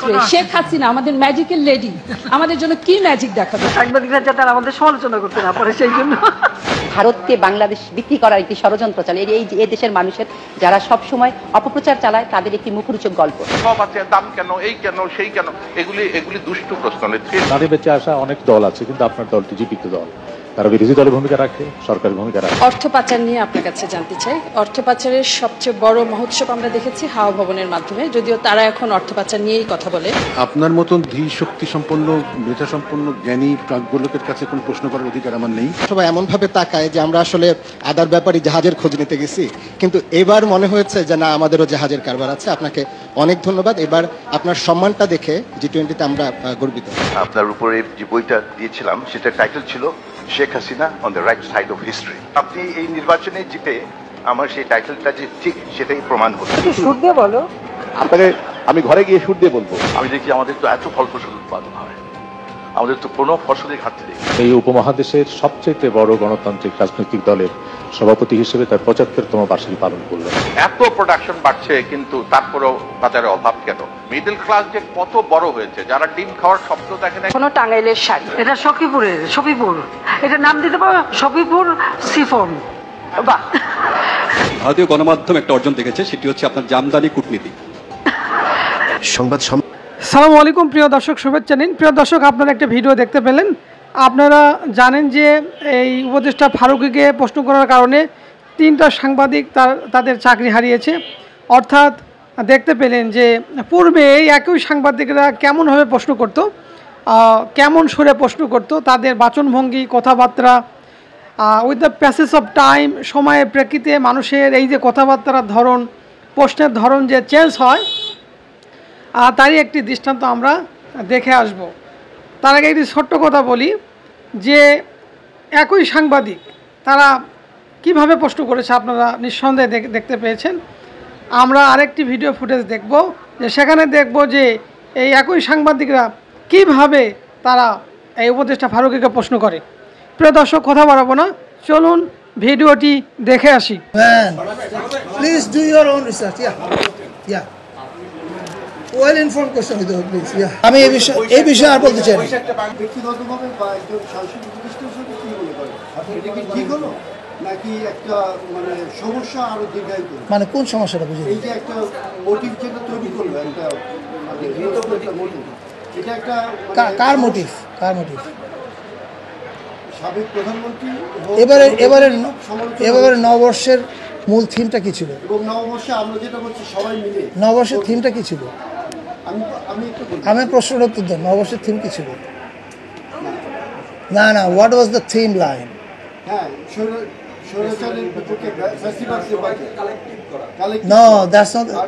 আসবে শেখ হাসিনা আমাদের magical lady আমাদের জন্য কি ম্যাজিক দেখাবে সাংবাদিকরা যাতে আমাদের সমালোচনা করতে না পারে সেই জন্য ভারতকে বাংলাদেশ বিক্রি করার একটি ষড়যন্ত্র চালে এই দেশের মানুষের যারা সব সময় অপপ্রচার চালায় তাদের একটি মুখরোচক গল্প। সব আছে, দাম কেন, এই কেন, সেই কেন, এগুলি দুষ্টু প্রশ্ন। তাদের বেঁচে আসা অনেক দল আছে, কিন্তু আপনার দলটি জীবিত দল, তারা বিরোধী দলের ভূমিকা রাখে, সরকারের ভূমিকা রাখে। অর্থ পাচার নিয়ে আপনার কাছে জানতে চাই। অর্থ পাচারের সবচেয়ে বড় মহোৎসব আমরা দেখেছি হাওয়া ভবনের মাধ্যমে, যদিও তারা এখন অর্থ পাচার নিয়েই কথা বলে। আপনার মতন ধী শক্তি সম্পন্ন মেধা সম্পন্ন জ্ঞানী প্রাজ্ঞলোকের কাছে কোনো প্রশ্ন করার অধিকার আমার নেই। সবাই এমন ভাবে তাকায় যে আমরা আসলে আদার ব্যাপারই জাহাজের খোঁজ নিতে গেছি, কিন্তু এবার মনে হয়েছে যে না, আমাদেরও জাহাজের কারবার আছে। আপনাকে অনেক ধন্যবাদ। এবার আপনার সম্মানটা দেখে G20-তে আমরা গর্বিত। আপনার উপরে যে বইটা দিয়েছিলাম সেটার টাইটেল ছিল Sheikh Hasina on the right side of history. আপনি এই নির্বাচনে জিতে আমার সেই টাইটেলটা যে ঠিক সেটাই প্রমাণ হলো। সুর দিয়ে বলো। আপনাকে আমি ঘরে গিয়ে সুর দিয়ে বলবো। আমি দেখি আমাদের তো এত ফল ফসল উৎপাদন হয়, আমাদের তো কোনো ফসলের ঘাটতি নেই। এই উপমহাদেশের সবচেয়ে বড় গণতান্ত্রিক রাজনৈতিক দলের সভাপতি হিসেবে তার 75তম বার্ষিকী পালন করলেন। এত প্রোডাকশন বাড়ছে, কিন্তু তারপরেও বাজারে অভাব কেন? মিডল ক্লাস যে কত বড় হয়েছে, যারা ডিম খাওয়ার স্বপ্ন দেখে না। কোনো টাঙ্গাইলের শাড়ি, এটা সফিপুর, এটা নাম দিতে পারো সফিপুর সিফন। বাহ। ভারতীয় গণমাধ্যম একটা অর্জন দেখেছে, সেটি হচ্ছে আপনার জামদানি কূটনীতি। সালামু আলাইকুম প্রিয় দর্শক, শুভেচ্ছা নিন। প্রিয় দর্শক, আপনারা একটা ভিডিও দেখতে পেলেন। আপনারা জানেন যে এই উপদেষ্টা ফারুকীকে প্রশ্ন করার কারণে 3টা সাংবাদিক তাদের চাকরি হারিয়েছে। অর্থাৎ দেখতে পেলেন যে পূর্বে এই একই সাংবাদিকরা কেমনভাবে প্রশ্ন করত, কেমন সুরে প্রশ্ন করত, তাদের বাচনভঙ্গি, কথাবার্তা, with the passage of time, সময়ের প্রেক্ষিতে মানুষের এই যে কথাবার্তার ধরন, প্রশ্নের ধরন যে চেঞ্জ হয়, তারই একটি দৃষ্টান্ত আমরা দেখে আসব। তার আগে একটি ছোট্ট কথা বলি যে একই সাংবাদিক তারা কিভাবে প্রশ্ন করেছে আপনারা নিঃসন্দেহে দেখতে পেয়েছেন। আমরা আরেকটি ভিডিও ফুটেজ দেখব, যে সেখানে দেখব যে এই একই সাংবাদিকরা কিভাবে তারা এই উপদেষ্টা ফারুকীকে প্রশ্ন করে। প্রিয় দর্শক, কথা বাড়াবো না, চলুন ভিডিওটি দেখে আসি। Please do your own research. Yeah well informed question with please. Yeah আমি এই বিষয়ে আর বলতে চাই না। ব্যক্তিগতভাবে বা একজন সাংস্কৃতিক প্রতিষ্ঠানের সাথে কি মনে করেন? এটা কি ঠিক হলো নাকি একটা মানে সমস্যা আরো দীর্ঘায়িত? মানে কোন সমস্যাটা বুঝি? এই যে একটা মোটিভ যেটা তৈরি করলো, একটা মোটিভ, এটা একটা কার মোটিভ? সাবেক প্রধানমন্ত্রী। এবারে নববর্ষের মূল থিমটা কি ছিল? এবং নববর্ষে আমরা যেটা বলছি সবাই মিলে, নববর্ষের থিমটা কি ছিল? আমি প্রশ্নের উত্তর দেন, নববর্ষের থিম কি ছিল? না, what was the theme line? হ্যাঁ,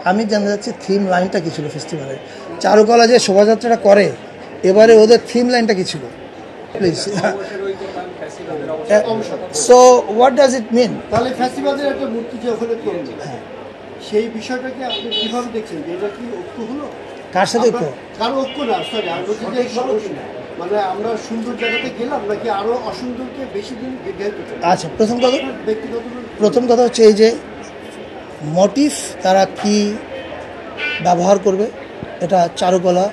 আমি জানতে চাচ্ছি থিম লাইনটা কি ছিল ফেস্টিভ্যালে। চারুকলা যে শোভাযাত্রাটা করে, এবারে ওদের থিম লাইনটা কি ছিল please? So what does it mean? তাহলে ফেস্টিভ্যালের একটা মূর্তি যে ওখানে করবে, সেই বিষয়টাকে আপনি কিভাবে দেখছেন? যে এটা কি ঐক্য হলো? কার সাথে ঐক্য? কারো ঐক্য না, সরি, আমি বলছি যে মানে আমরা সুন্দর জায়গাতে গেলাম নাকি আরো অসুন্দরকে বেশি দিন দীর্ঘায়িত? আচ্ছা, প্রথম কথা হচ্ছে এই যে মোটিভ তারা কি ব্যবহার করবে, এটা চারুকলা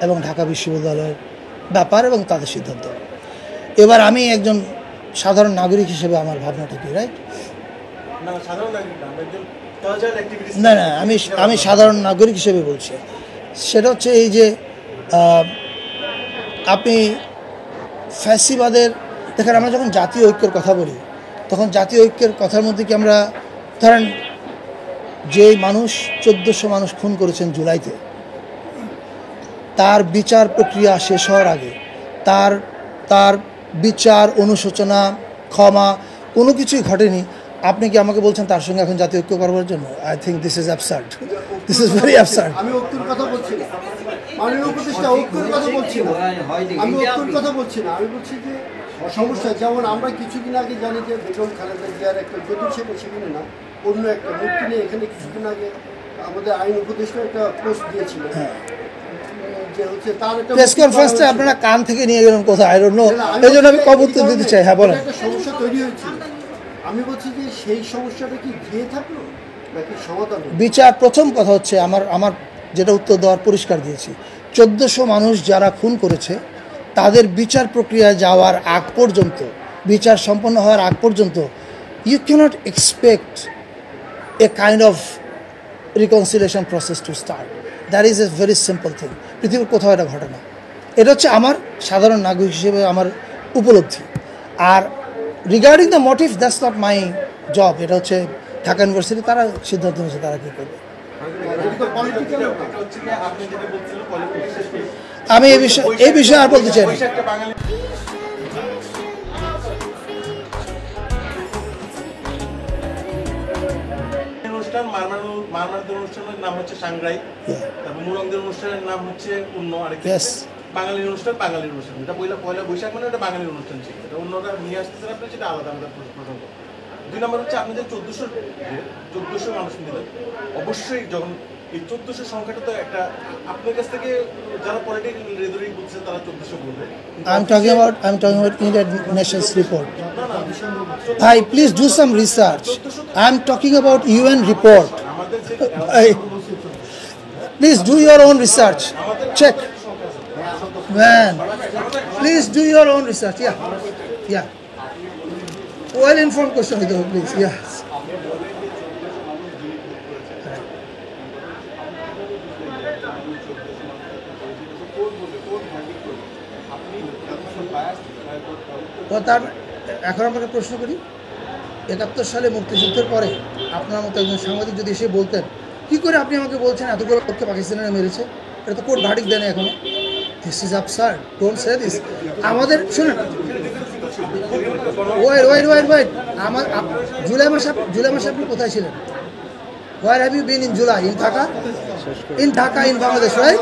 এবং ঢাকা বিশ্ববিদ্যালয়ের ব্যাপার এবং তাদের সিদ্ধান্ত। এবার আমি একজন সাধারণ নাগরিক হিসেবে আমার ভাবনাটা কি, রাইট? না, আমি সাধারণ নাগরিক হিসেবে বলছি। সেটা হচ্ছে এই যে আপনি ফ্যাসিবাদের দেখেন, আমরা যখন জাতীয় ঐক্যের কথা বলি, তখন জাতীয় ঐক্যের কথার মধ্যে কি আমরা ধরেন যেই মানুষ 1400 মানুষ খুন করেছেন জুলাইতে, তার বিচার প্রক্রিয়া শেষ হওয়ার আগে তার বিচার, অনুশোচনা, ক্ষমা কোনো কিছুই ঘটেনি, আপনি কি আমাকে বলছেন তার সঙ্গে এখন জাতীয় ঐক্য করবার জন্য? I think this is absurd, this is very absurd. আমি ঐক্যের কথা বলছি না, মাননীয় উপদেষ্টা ঐক্যের কথা বলছি না, আমি ঐক্যের কথা বলছি না। আমি বলছি যে সমস্যা, যেমন আমরা কিছুদিন আগে জানি যে বেগম খালেদা জিয়ার একটা, যদি সেখানে না অন্য একটা মূর্তি নিয়ে এখানে কিছুদিন আগে আমাদের আইন উপদেষ্টা একটা পোস্ট দিয়েছিল, যে হচ্ছে তার একটা প্রেস কনফারেন্সে আপনারা কান থেকে নিয়ে গেলেন কোথায়, আই ডোন্ট নো, এই জন্য আমি কবুতর দিতে চাই। হ্যাঁ, বলেন। একটা সমস্যা তৈরি হয়েছিল, আমি বলছি যে সেই সমস্যাটা কি ঘিরে থাকলো নাকি সমাধান? বিচার, প্রথম কথা হচ্ছে আমার যেটা উত্তর দেওয়ার পরিষ্কার দিয়েছি, 1400 মানুষ যারা খুন করেছে তাদের বিচার প্রক্রিয়া যাওয়ার আগ পর্যন্ত, বিচার সম্পন্ন হওয়ার আগ পর্যন্ত you can't expect a kind of reconciliation process to start. That is a very simple thing. পৃথিবীর কোথাও এটা ঘটে না। এটা হচ্ছে আমার সাধারণ নাগরিক হিসেবে আমার উপলব্ধি। আর regarding the motive, that's not my job. এটা হচ্ছে ঢাকা ইউনিভার্সিটি, তারা সিদ্ধান্ত নিয়েছে তারা কী করবে। আমি এই বিষয়ে আর বলতে চাই না। মারমারদের অনুষ্ঠানের নাম হচ্ছে সাংগ্রাই, তারপর মুরংদের অনুষ্ঠানের নাম হচ্ছে অন্য আরেকটা বাঙালির অনুষ্ঠান। বাঙালির অনুষ্ঠান এটা পয়লা বৈশাখ মানে ওটা বাঙালির অনুষ্ঠান ছিল, এটা অন্যরা নিয়ে আসতেছেন আপনি, সেটা আলাদা আলাদা প্রসঙ্গ। 2 নম্বর হচ্ছে আপনি যে 1400 মানুষ নিলেন, অবশ্যই যখন এই 1400 সংখ্যাটা তো একটা আপনার কাছ থেকে যারা পলিটিক্যাল রেদরি বলছে তারা 1400 বলবে। I'm talking about United Nations report. Hi, please do some research. I'm talking about UN report. Please do your own research. Check. Man, please do your own research. Yeah. Well-informed question, please. Yes. তার এখন আপনাকে প্রশ্ন করি, 71 সালে মুক্তিযুদ্ধের পরে আপনার মতো একজন সাংবাদিক যদি এসে বলতেন, কি করে আপনি আমাকে বলছেন এতগুলো লোককে পাকিস্তানিরা মেরেছে, এটা তো কোর্ট ভার্ডিক্ট দেয় না এখনো। This is absurd, don't say this. আমাদের শুনুন, ওয়েট, আমার জুলাই মাসে আপনি কোথায় ছিলেন? Where have you been in July? In Dhaka, in Bangladesh, right?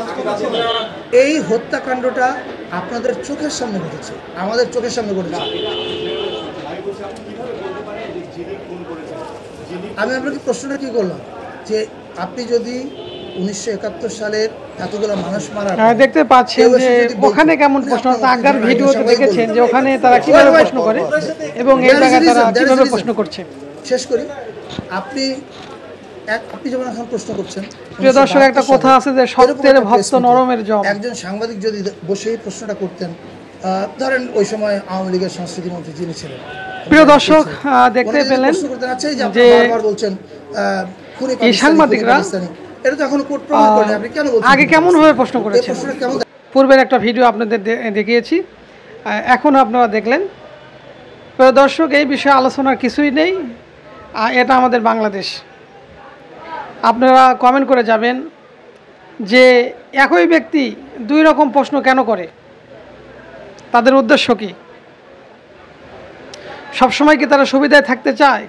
এই হত্যাকাণ্ডটা আপনাদের চোখের সামনে ঘটেছে, আমাদের চোখের সামনে ঘটেছে। আমি আপনাকে প্রশ্নটা কি করলাম, যে আপনি যদি 1971 সালের এতগুলো মানুষ মারা দেখতে পাচ্ছেন যে ওখানে কেমন প্রশ্ন, আগের ভিডিওতে দেখেছেন যে ওখানে তারা কিভাবে প্রশ্ন করে এবং এই জায়গায় তারা কিভাবে প্রশ্ন করছে। শেষ করি, আপনি যখন এখন প্রশ্ন করছেন, প্রিয় দর্শক, একটা কথা আছে যে সত্যের ভক্ত নরমের জম। একজন সাংবাদিক যদি বসে এই প্রশ্নটা করতেন, ধরেন ওই সময় আওয়ামী লীগের সংস্কৃতি মন্ত্রী যিনি ছিলেন, প্রিয় দর্শক দেখতে পেলেন যে বলছেন এই সাংবাদিকরা এটা তো এখনো কোর্ট প্রমাণ করেনি, আপনি কেন বলছেন? আগে কেমন ভাবে প্রশ্ন করেছেন? পূর্বের একটা ভিডিও আপনাদের দেখিয়েছি, এখন আপনারা দেখলেন। প্রিয় দর্শক, এই বিষয়ে আলোচনার কিছুই নেই, এটা আমাদের বাংলাদেশ। আপনারা কমেন্ট করে যাবেন যে একই ব্যক্তি 2 রকম প্রশ্ন কেন করে, তাদের উদ্দেশ্য কি? সবসময় কি তারা সুবিধায় থাকতে চায়?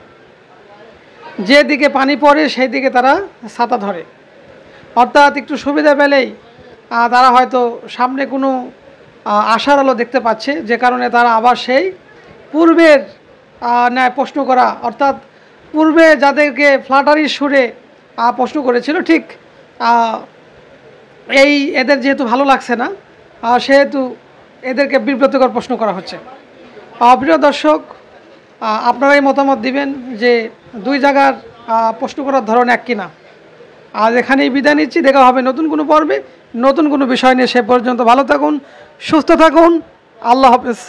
যেদিকে পানি পড়ে সেই দিকে তারা ছাতা ধরে, অর্থাৎ একটু সুবিধা পেলেই তারা হয়তো সামনে কোনো আশার আলো দেখতে পাচ্ছে, যে কারণে তারা আবার সেই পূর্বের ন্যায় প্রশ্ন করা, অর্থাৎ পূর্বে যাদেরকে ফ্ল্যাটারি সুরে প্রশ্ন করেছিল, ঠিক এদের যেহেতু ভালো লাগছে না, সেহেতু এদেরকে বিব্রতকর প্রশ্ন করা হচ্ছে। প্রিয় দর্শক, আপনারাই মতামত দিবেন যে 2 জায়গার প্রশ্ন করার ধরন এক কিনা। আজ এখানেই বিদায় নিচ্ছি, দেখা হবে নতুন কোনো পর্বে, নতুন কোনো বিষয় নিয়ে। সে পর্যন্ত ভালো থাকুন, সুস্থ থাকুন, আল্লাহ হাফেজ।